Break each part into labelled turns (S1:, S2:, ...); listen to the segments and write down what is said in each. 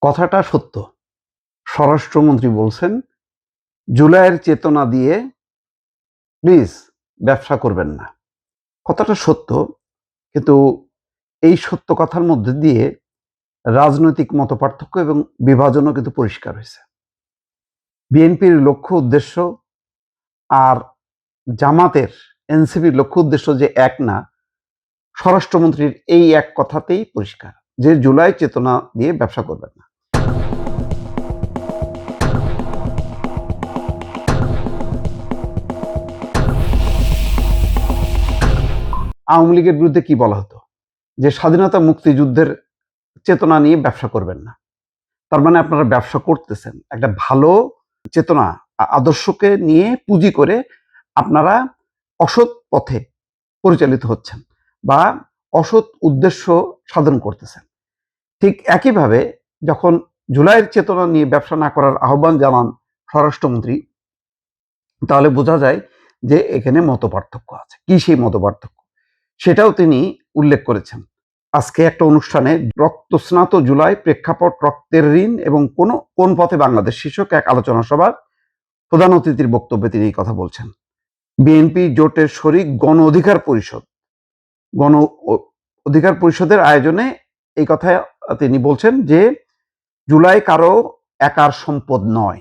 S1: কথাটা সত্য। স্বরাষ্ট্রমন্ত্রী বলছেন, জুলাইয়ের চেতনা দিয়ে প্লিজ ব্যবসা করবেন না। কথাটা সত্য, কিন্তু এই সত্য কথার মধ্যে দিয়ে রাজনৈতিক মতপার্থক্য এবং বিভাজনও কিন্তু পরিষ্কার হয়েছে। বিএনপির লক্ষ্য উদ্দেশ্য আর জামাতের এনসিপির লক্ষ্য উদ্দেশ্য যে এক না, স্বরাষ্ট্রমন্ত্রীর এই এক কথাতেই পরিষ্কার যে জুলাই চেতনা দিয়ে ব্যবসা করবেন না। আওয়ামী লীগের বিরুদ্ধে কি বলা হতো? যে স্বাধীনতা মুক্তিযুদ্ধের চেতনা নিয়ে ব্যবসা করবেন না। তার মানে আপনারা ব্যবসা করতেছেন একটা ভালো চেতনা, আদর্শকে নিয়ে পুঁজি করে আপনারা অসৎ পথে পরিচালিত হচ্ছেন বা অসৎ উদ্দেশ্য সাধন করতেছেন। ঠিক একইভাবে যখন জুলাইয়ের চেতনা নিয়ে ব্যবসা না করার আহ্বান জানান স্বরাষ্ট্রমন্ত্রী, তাহলে বোঝা যায় যে এখানে মতপার্থক্য আছে। কি সেই মতপার্থক্য? সেটাও তিনি উল্লেখ করেছেন। আজকে একটা অনুষ্ঠানে রক্তস্নাত জুলাই, প্রেক্ষাপট রক্তের ঋণ এবং কোন পথে বাংলাদেশ শীর্ষক এক আলোচনা সভার প্রধান অতিথির বক্তব্যে তিনি এই কথা বলছেন। বিএনপি জোটের শরিক গণ অধিকার পরিষদ, গণ অধিকার পরিষদের আয়োজনে এই কথা তিনি বলছেন যে জুলাই কারো একার সম্পদ নয়।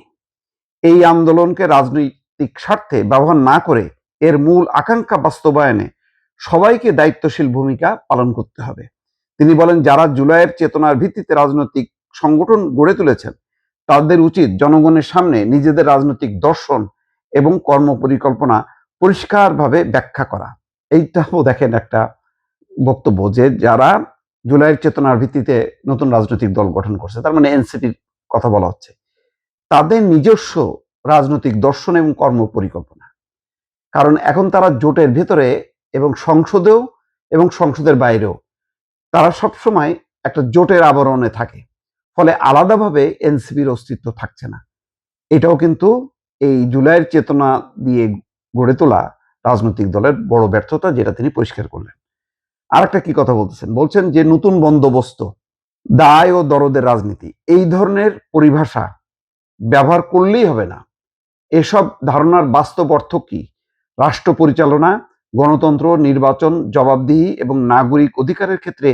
S1: এই আন্দোলনকে রাজনৈতিক স্বার্থে ব্যবহার না করে এর মূল আকাঙ্ক্ষা বাস্তবায়নে সবাইকে দায়িত্বশীল ভূমিকা পালন করতে হবে। তিনি বলেন, যারা জুলাইয়ের চেতনার ভিত্তিতে রাজনৈতিক সংগঠন গড়ে তুলেছেন তাদের উচিত জনগণের সামনে নিজেদের রাজনৈতিক দর্শন এবং কর্মপরিকল্পনা পরিষ্কারভাবে ব্যাখ্যা করা। এইটাও দেখেন একটা বক্তব্য যে যারা জুলাইয়ের চেতনার ভিত্তিতে নতুন রাজনৈতিক দল গঠন করছে, তার মানে এনসিপির কথা বলা হচ্ছে, তাদের নিজস্ব রাজনৈতিক দর্শন এবং কর্মপরিকল্পনা। কারণ এখন তারা জোটের ভেতরে এবং সংসদেও এবং সংসদের বাইরেও তারা সবসময় একটা জোটের আবরণে থাকে, ফলে আলাদাভাবে এনসিপির অস্তিত্ব থাকছে না। এটাও কিন্তু এই জুলাইয়ের চেতনা দিয়ে গড়ে তোলা রাজনৈতিক দলের বড় ব্যর্থতা, যেটা তিনি পরিষ্কার করলেন। আরেকটা কি কথা বলছেন যে নতুন বন্দোবস্ত, দায় ও দরদের রাজনীতি, এই ধরনের পরিভাষা ব্যবহার করলেই হবে না। এসব ধারণার বাস্তব অর্থ কি? রাষ্ট্র পরিচালনা, গণতন্ত্র, নির্বাচন, জবাবদিহি এবং নাগরিক অধিকারের ক্ষেত্রে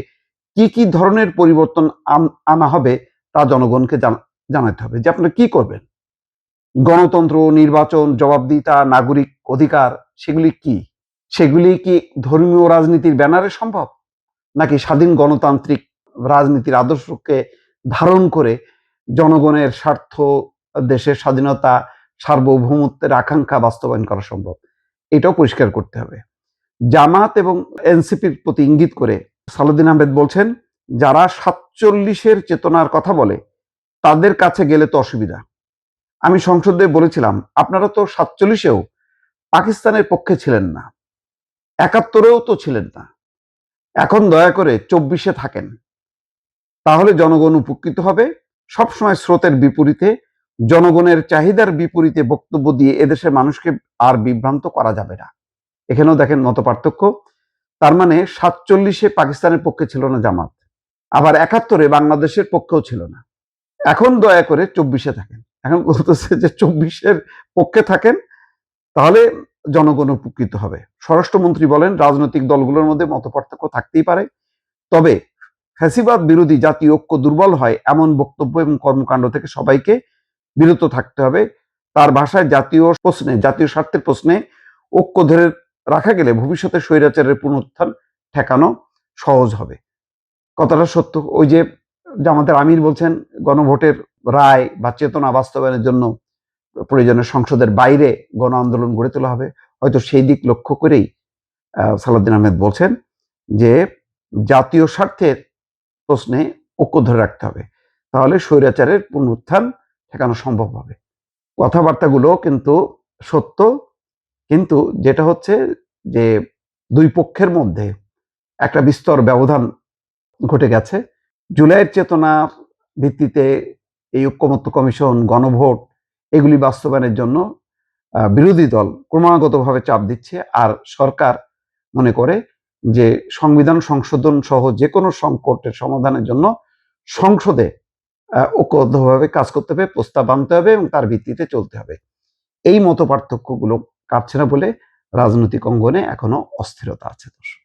S1: কি কি ধরনের পরিবর্তন আনা হবে তা জনগণকে জানাতে হবে যে আপনারা কি করবেন। গণতন্ত্র, নির্বাচন, জবাবদিহিতা, নাগরিক অধিকার, সেগুলি কি? সেগুলি কি ধর্মীয় রাজনীতির ব্যানারে সম্ভব, নাকি স্বাধীন গণতান্ত্রিক রাজনীতির আদর্শকে ধারণ করে জনগণের স্বার্থ, দেশের স্বাধীনতা, সার্বভৌমত্বের আকাঙ্ক্ষা বাস্তবায়ন করা সম্ভব? এটাও পরিষ্কার করতে হবে। জামাত এবং এনসিপির প্রতি ইঙ্গিত করে সালাউদ্দিন আহমেদ বলছেন, যারা ৪৭-এর চেতনার কথা বলে তাদের কাছে গেলে তো অসুবিধা। আমি সংসদে বলেছিলাম, আপনারা তো ৪৭-এও পাকিস্তানের পক্ষে ছিলেন না, ৭১-এও তো ছিলেন না, এখন দয়া করে ২৪-এ থাকেন, তাহলে জনগণ উপকৃত হবে। সবসময় স্রোতের বিপরীতে, জনগণের চাহিদার বিপরীতে বক্তব্য দিয়ে এদেশের মানুষকে আর বিভ্রান্ত করা যাবে না। এখানেও দেখেন মতপার্থক্য। তার মানে ৪৭-এ পাকিস্তানের পক্ষে ছিল না জামাত, আবার ৭১-এ বাংলাদেশের পক্ষেও ছিল না। এখন দয়া করে ২৪-এ থাকেন। এখন বলতেছে যে ২৪-এর পক্ষে থাকেন, তাহলে জনগণ উপকৃত হবে। স্বরাষ্ট্রমন্ত্রী বলেন, রাজনৈতিক দলগুলোর মধ্যে মতপার্থক্য থাকতেই পারে, তবে ফ্যাসিবাদ বিরোধী জাতীয় ঐক্য দুর্বল হয় এমন বক্তব্য এবং কর্মকাণ্ড থেকে সবাইকে বিরত থাকতে হবে। তার ভাষায় জাতীয় প্রশ্নে, জাতীয় স্বার্থের প্রশ্নে ঐক্য ধরে রাখা গেলে ভবিষ্যতে স্বৈরাচারের পুনরুত্থান ঠেকানো সহজ হবে। কথাটা সত্য। ওই যে জামাতের আমির বলছেন, গণভোটের রায় বা চেতনা বাস্তবায়নের জন্য প্রয়োজনে সংসদের বাইরে গণ আন্দোলন গড়ে তোলা হবে। হয়তো সেই দিক লক্ষ্য করেই সালাউদ্দিন আহমেদ বলছেন যে জাতীয় স্বার্থের প্রশ্নে ঐক্য ধরে রাখতে হবে, তাহলে স্বৈরাচারের পুনরুত্থান ঠেকানো সম্ভব হবে। কথাবার্তাগুলো কিন্তু সত্য, কিন্তু যেটা হচ্ছে যে দুই পক্ষের মধ্যে একটা বিস্তর ব্যবধান ঘটে গেছে। জুলাইয়ের চেতনার ভিত্তিতে এই ঐক্যমত্য কমিশন, গণভোট, এগুলি বাস্তবায়নের জন্য বিরোধী দল ক্রমাগতভাবে চাপ দিচ্ছে, আর সরকার মনে করে যে সংবিধান সংশোধন সহ যে কোনো সংকটের সমাধানের জন্য সংসদে ঐক্যবদ্ধভাবে কাজ করতে হবে, প্রস্তাব আনতে হবে এবং তার ভিত্তিতে চলতে হবে। এই মতপার্থক্যগুলো কাটছে না বলে রাজনৈতিক অঙ্গনে এখনো অস্থিরতা আছে দর্শক।